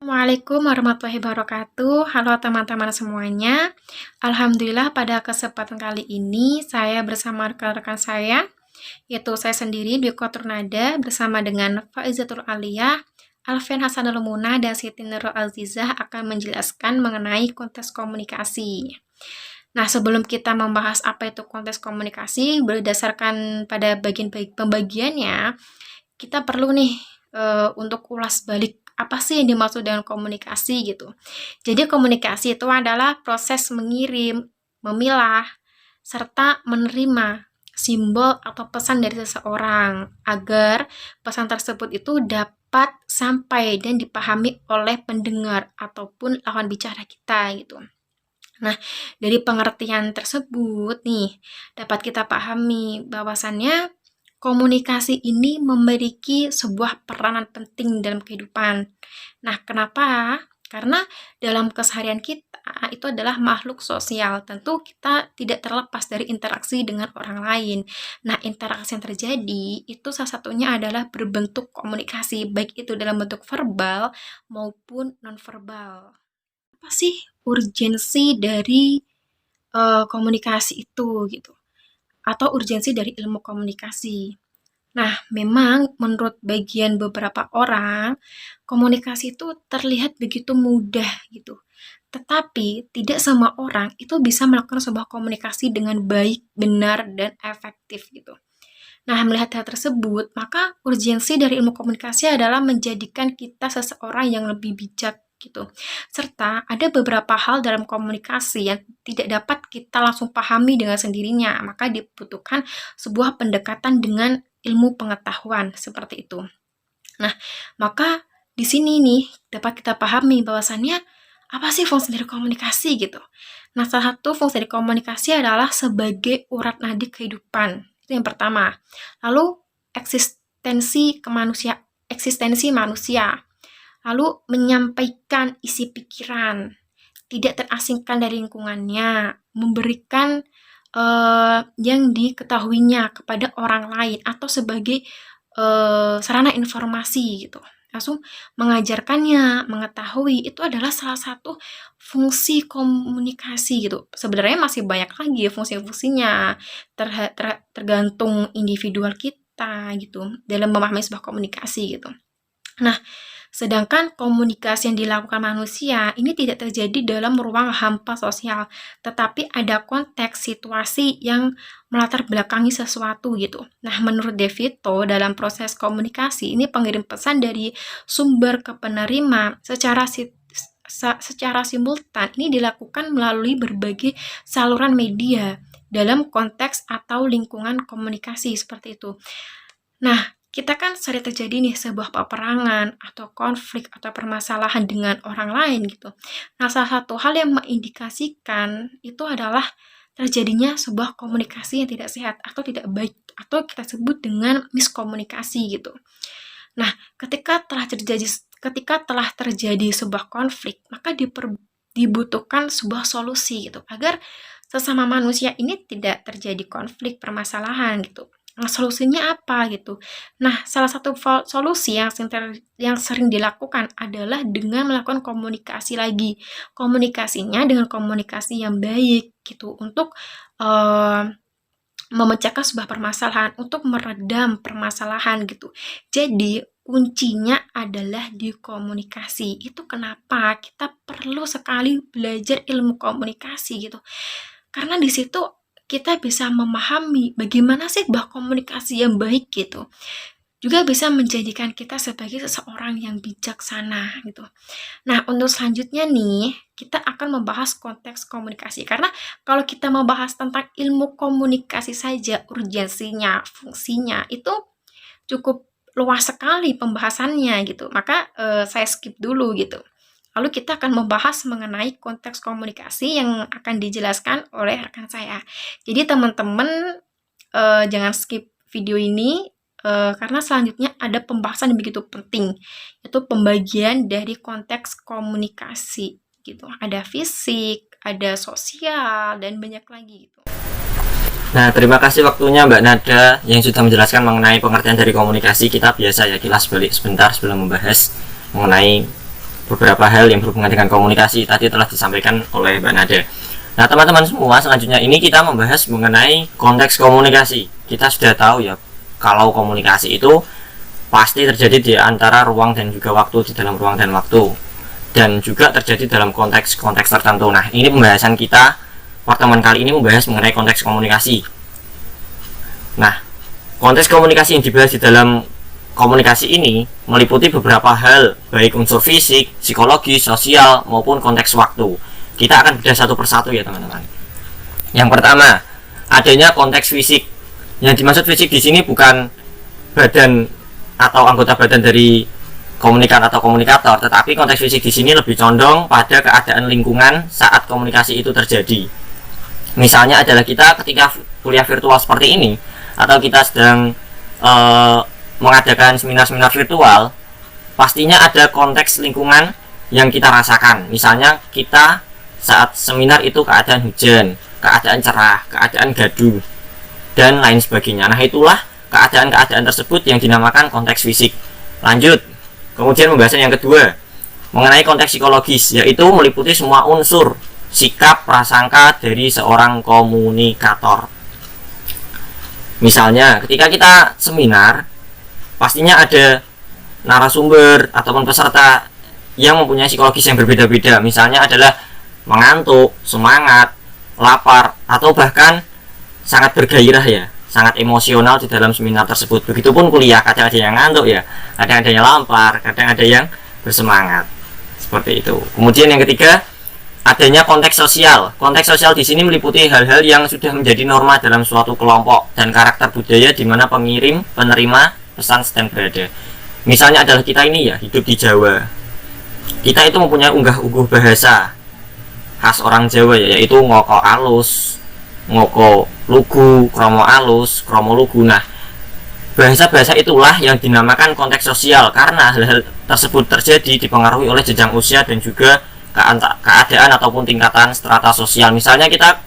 Assalamualaikum warahmatullahi wabarakatuh. Halo teman-teman semuanya. Alhamdulillah pada kesempatan kali ini saya bersama rekan-rekan saya, yaitu saya sendiri Dwi Nada bersama dengan Faizatul Aliyah, Alfian Hasanul Muna, dan Siti Nurul Azizah akan menjelaskan mengenai konteks komunikasi. Nah, sebelum kita membahas apa itu konteks komunikasi, berdasarkan pada bagian pembagiannya, kita perlu nih untuk ulas balik apa sih yang dimaksud dengan komunikasi gitu. Jadi komunikasi itu adalah proses mengirim, memilah, serta menerima simbol atau pesan dari seseorang agar pesan tersebut itu dapat sampai dan dipahami oleh pendengar ataupun lawan bicara kita gitu. Nah, dari pengertian tersebut nih dapat kita pahami bahwasannya komunikasi ini memiliki sebuah peranan penting dalam kehidupan. Nah, kenapa? Karena dalam keseharian kita itu adalah makhluk sosial. Tentu kita tidak terlepas dari interaksi dengan orang lain. Nah, interaksi yang terjadi itu salah satunya adalah berbentuk komunikasi, baik itu dalam bentuk verbal maupun nonverbal. Apa sih urgensi dari komunikasi itu gitu? Atau urgensi dari ilmu komunikasi? Nah, memang menurut bagian beberapa orang, komunikasi itu terlihat begitu mudah gitu. Tetapi tidak semua orang itu bisa melakukan sebuah komunikasi dengan baik, benar, dan efektif gitu. Nah, melihat hal tersebut, maka urgensi dari ilmu komunikasi adalah menjadikan kita seseorang yang lebih bijak gitu. Serta ada beberapa hal dalam komunikasi yang tidak dapat kita langsung pahami dengan sendirinya, maka dibutuhkan sebuah pendekatan dengan ilmu pengetahuan seperti itu. Nah, maka di sini nih dapat kita pahami bahwasannya apa sih fungsi dari komunikasi gitu. Nah, salah satu fungsi dari komunikasi adalah sebagai urat nadi kehidupan. Itu yang pertama. Lalu eksistensi manusia. Lalu menyampaikan isi pikiran, tidak terasingkan dari lingkungannya, memberikan yang diketahuinya kepada orang lain atau sebagai sarana informasi gitu. Langsung mengajarkannya, mengetahui, itu adalah salah satu fungsi komunikasi gitu. Sebenarnya masih banyak lagi fungsi-fungsinya, tergantung individual kita gitu dalam memahami sebuah komunikasi gitu. Nah, sedangkan komunikasi yang dilakukan manusia ini tidak terjadi dalam ruang hampa sosial, tetapi ada konteks situasi yang melatar belakangi sesuatu gitu. Nah, menurut DeVito, dalam proses komunikasi ini pengirim pesan dari sumber ke penerima secara simultan ini dilakukan melalui berbagai saluran media dalam konteks atau lingkungan komunikasi seperti itu. Nah, kita kan sering terjadi nih sebuah peperangan atau konflik atau permasalahan dengan orang lain gitu. Nah, salah satu hal yang mengindikasikan itu adalah terjadinya sebuah komunikasi yang tidak sehat atau tidak baik atau kita sebut dengan miskomunikasi gitu. Nah, ketika telah terjadi sebuah konflik, maka dibutuhkan sebuah solusi gitu agar sesama manusia ini tidak terjadi konflik permasalahan gitu. Nah, solusinya apa gitu? Nah, salah satu solusi yang sering dilakukan adalah dengan melakukan komunikasi lagi. Komunikasinya dengan komunikasi yang baik gitu untuk memecahkan sebuah permasalahan, untuk meredam permasalahan gitu. Jadi, kuncinya adalah di komunikasi. Itu kenapa kita perlu sekali belajar ilmu komunikasi gitu. Karena di situ kita bisa memahami bagaimana sih sebuah komunikasi yang baik gitu. Juga bisa menjadikan kita sebagai seseorang yang bijaksana gitu. Nah, untuk selanjutnya nih, kita akan membahas konteks komunikasi. Karena kalau kita membahas tentang ilmu komunikasi saja, urgensinya, fungsinya, itu cukup luas sekali pembahasannya gitu. Maka saya skip dulu gitu. Lalu kita akan membahas mengenai konteks komunikasi yang akan dijelaskan oleh rekan saya. Jadi teman-teman jangan skip video ini karena selanjutnya ada pembahasan yang begitu penting, yaitu pembagian dari konteks komunikasi gitu. Ada fisik, ada sosial, dan banyak lagi gitu. Nah, terima kasih waktunya Mbak Nada yang sudah menjelaskan mengenai pengertian dari komunikasi. Kita biasa ya kilas balik sebentar sebelum membahas mengenai beberapa hal yang berhubungan dengan komunikasi tadi telah disampaikan oleh Mbak Nada. Nah, teman-teman semua, selanjutnya ini kita membahas mengenai konteks komunikasi. Kita sudah tahu ya, kalau komunikasi itu pasti terjadi di antara ruang dan juga waktu, di dalam ruang dan waktu, dan juga terjadi dalam konteks-konteks tertentu. Nah, ini pembahasan kita pertemuan kali ini membahas mengenai konteks komunikasi. Nah, konteks komunikasi yang dibahas di dalam komunikasi ini meliputi beberapa hal, baik unsur fisik, psikologi, sosial, maupun konteks waktu. Kita akan bedah satu persatu ya teman-teman. Yang pertama, adanya konteks fisik. Yang dimaksud fisik di sini bukan badan atau anggota badan dari komunikan atau komunikator, tetapi konteks fisik di sini lebih condong pada keadaan lingkungan saat komunikasi itu terjadi. Misalnya adalah kita ketika kuliah virtual seperti ini, atau kita sedang mengadakan seminar-seminar virtual, pastinya ada konteks lingkungan yang kita rasakan. Misalnya kita saat seminar itu keadaan hujan, keadaan cerah, keadaan gaduh, dan lain sebagainya. Nah, itulah keadaan-keadaan tersebut yang dinamakan konteks fisik. Lanjut, kemudian pembahasan yang kedua mengenai konteks psikologis, yaitu meliputi semua unsur sikap prasangka dari seorang komunikator. Misalnya ketika kita seminar, pastinya ada narasumber ataupun peserta yang mempunyai psikologis yang berbeda-beda. Misalnya adalah mengantuk, semangat, lapar, atau bahkan sangat bergairah ya, sangat emosional di dalam seminar tersebut. Begitupun kuliah, kadang ada yang ngantuk ya, kadang ada yang lapar, kadang ada yang bersemangat. Seperti itu. Kemudian yang ketiga, adanya konteks sosial. Konteks sosial di sini meliputi hal-hal yang sudah menjadi norma dalam suatu kelompok dan karakter budaya di mana pengirim, penerima pesan sedang berada. Misalnya adalah kita ini ya, hidup di Jawa. Kita itu mempunyai unggah-ungguh bahasa khas orang Jawa ya, yaitu ngoko alus, ngoko lugu, kromo alus, kromo lugu. Nah, bahasa-bahasa itulah yang dinamakan konteks sosial karena hal-hal tersebut terjadi dipengaruhi oleh jenjang usia dan juga keadaan ataupun tingkatan strata sosial. Misalnya kita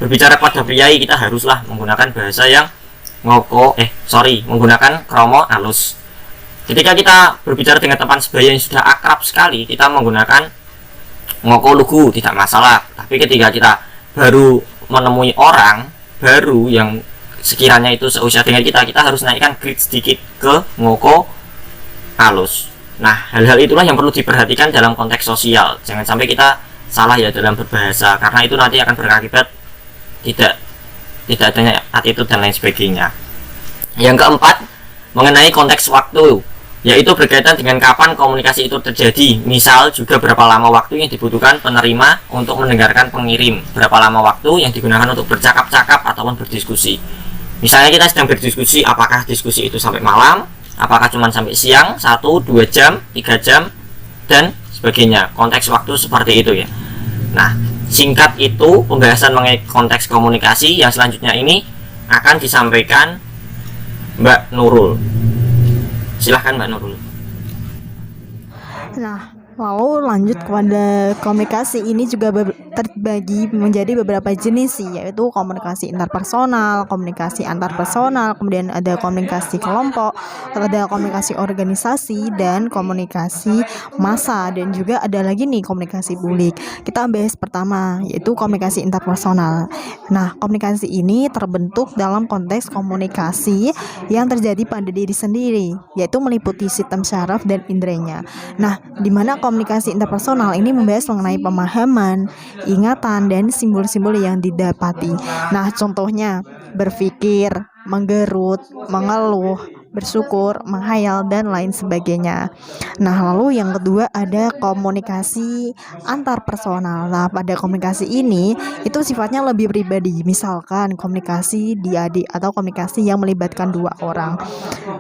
berbicara pada priai, kita haruslah menggunakan bahasa yang menggunakan kromo alus. Ketika kita berbicara dengan teman sebaya yang sudah akrab sekali, kita menggunakan ngoko lugu, tidak masalah. Tapi ketika kita baru menemui orang baru yang sekiranya itu seusia dengan kita harus naikkan grade sedikit ke ngoko alus. Nah, hal-hal itulah yang perlu diperhatikan dalam konteks sosial. Jangan sampai kita salah ya dalam berbahasa, karena itu nanti akan berakibat tidak adanya attitude dan lain sebagainya. Yang keempat, mengenai konteks waktu, yaitu berkaitan dengan kapan komunikasi itu terjadi. Misal juga berapa lama waktu yang dibutuhkan penerima untuk mendengarkan pengirim, berapa lama waktu yang digunakan untuk bercakap-cakap ataupun berdiskusi. Misalnya kita sedang berdiskusi, apakah diskusi itu sampai malam, apakah cuma sampai siang, 1, 2 jam, 3 jam, dan sebagainya. Konteks waktu seperti itu ya. Nah, singkat itu pembahasan mengenai konteks komunikasi. Yang selanjutnya ini akan disampaikan Mbak Nurul. Silahkan Mbak Nurul. Nah, lalu lanjut kepada komunikasi ini juga terbagi menjadi beberapa jenis sih, yaitu komunikasi interpersonal, komunikasi antarpersonal, kemudian ada komunikasi kelompok, ada komunikasi organisasi, dan komunikasi massa, dan juga ada lagi nih komunikasi publik. Kita bahas pertama, yaitu komunikasi interpersonal. Nah, komunikasi ini terbentuk dalam konteks komunikasi yang terjadi pada diri sendiri, yaitu meliputi sistem syaraf dan inderanya. Nah, di mana komunikasi interpersonal ini membahas mengenai pemahaman, ingatan, dan simbol-simbol yang didapati. Nah, contohnya berpikir, menggerut, mengeluh, bersyukur, menghayal, dan lain sebagainya. Nah, lalu yang kedua ada komunikasi antarpersonal. Nah, pada komunikasi ini itu sifatnya lebih pribadi. Misalkan komunikasi diadik atau komunikasi yang melibatkan dua orang.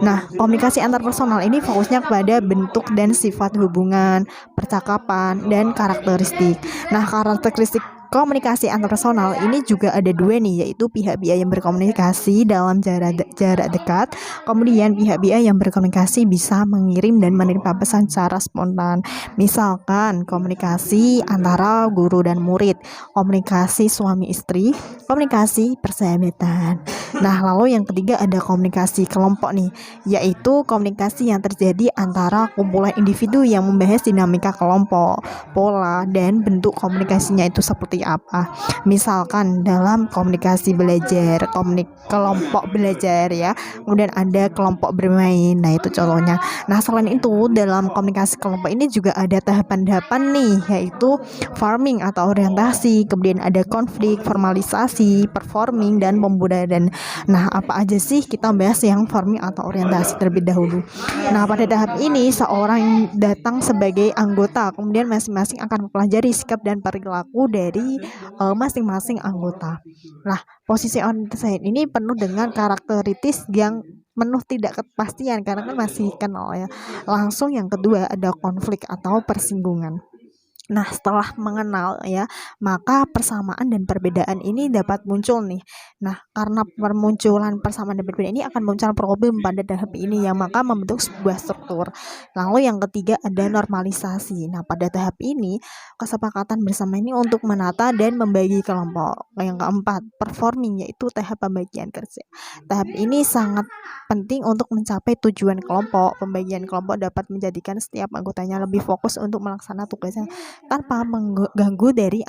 Nah, komunikasi antarpersonal ini fokusnya kepada bentuk dan sifat hubungan, percakapan, dan karakteristik. Nah, karakteristik komunikasi antarpersonal ini juga ada dua nih, yaitu pihak-pihak yang berkomunikasi dalam jarak dekat, kemudian pihak-pihak yang berkomunikasi bisa mengirim dan menerima pesan secara spontan. Misalkan komunikasi antara guru dan murid, komunikasi suami istri, komunikasi persahabatan. Nah, lalu yang ketiga ada komunikasi kelompok nih, yaitu komunikasi yang terjadi antara kumpulan individu yang membahas dinamika kelompok, pola, dan bentuk komunikasinya itu seperti apa. Misalkan dalam komunikasi belajar, kelompok belajar ya, kemudian ada kelompok bermain. Nah, itu contohnya. Nah, selain itu dalam komunikasi kelompok ini juga ada tahapan-tahapan nih, yaitu farming atau orientasi, kemudian ada konflik, formalisasi, performing, dan pembudayaan. Nah, apa aja sih, kita bahas yang farming atau orientasi terlebih dahulu. Nah, pada tahap ini seorang datang sebagai anggota, kemudian masing-masing akan mempelajari sikap dan perilaku dari masing-masing anggota. Nah, posisi orientasi ini penuh dengan karakteristik yang penuh tidak kepastian karena kan masih kenal ya. Langsung yang kedua ada konflik atau persinggungan. Nah, setelah mengenal ya, maka persamaan dan perbedaan ini dapat muncul nih. Nah, karena permunculan persamaan dan perbedaan ini akan muncul problem pada tahap ini yang maka membentuk sebuah struktur. Lalu yang ketiga ada normalisasi. Nah, pada tahap ini kesepakatan bersama ini untuk menata dan membagi kelompok. Yang keempat, performing, yaitu tahap pembagian kerja. Tahap ini sangat penting untuk mencapai tujuan kelompok. Pembagian kelompok dapat menjadikan setiap anggotanya lebih fokus untuk melaksanakan tugasnya tanpa mengganggu dari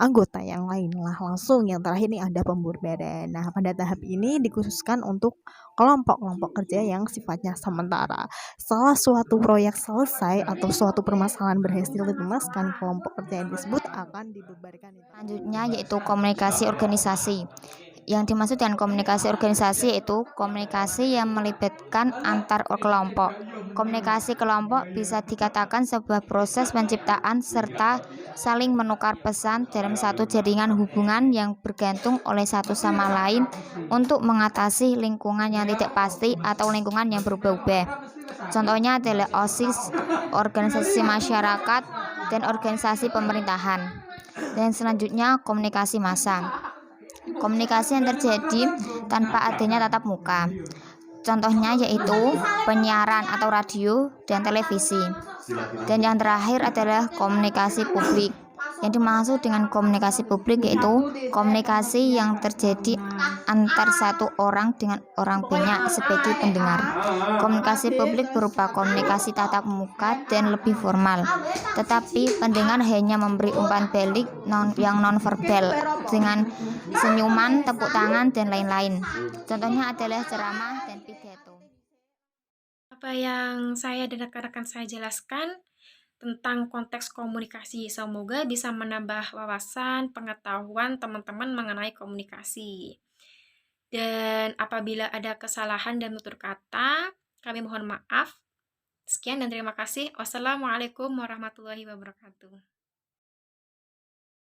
anggota yang lain. Lah, langsung yang terakhir ini ada pembubaran. Nah, pada tahap ini dikhususkan untuk kelompok-kelompok kerja yang sifatnya sementara. Setelah suatu proyek selesai atau suatu permasalahan berhasil ditemaskan, kelompok kerja yang disebut akan dibubarkan. Selanjutnya yaitu komunikasi organisasi. Yang dimaksud dengan komunikasi organisasi yaitu komunikasi yang melibatkan antar kelompok. Komunikasi kelompok bisa dikatakan sebuah proses penciptaan serta saling menukar pesan dalam satu jaringan hubungan yang bergantung oleh satu sama lain untuk mengatasi lingkungan yang tidak pasti atau lingkungan yang berubah-ubah. Contohnya adalah OSIS, organisasi masyarakat, dan organisasi pemerintahan. Dan selanjutnya komunikasi massa. Komunikasi yang terjadi tanpa adanya tatap muka. Contohnya yaitu penyiaran atau radio dan televisi. Dan yang terakhir adalah komunikasi publik. Yang dimaksud dengan komunikasi publik yaitu komunikasi yang terjadi antar satu orang dengan orang banyak sebagai pendengar. Komunikasi publik berupa komunikasi tatap muka dan lebih formal, tetapi pendengar hanya memberi umpan balik yang non-verbal dengan senyuman, tepuk tangan, dan lain-lain. Contohnya adalah ceramah dan pidato. Apa yang saya dan rekan-rekan saya jelaskan tentang konteks komunikasi. Semoga bisa menambah wawasan, pengetahuan teman-teman mengenai komunikasi. Dan apabila ada kesalahan dan tutur kata, kami mohon maaf. Sekian dan terima kasih. Wassalamualaikum warahmatullahi wabarakatuh.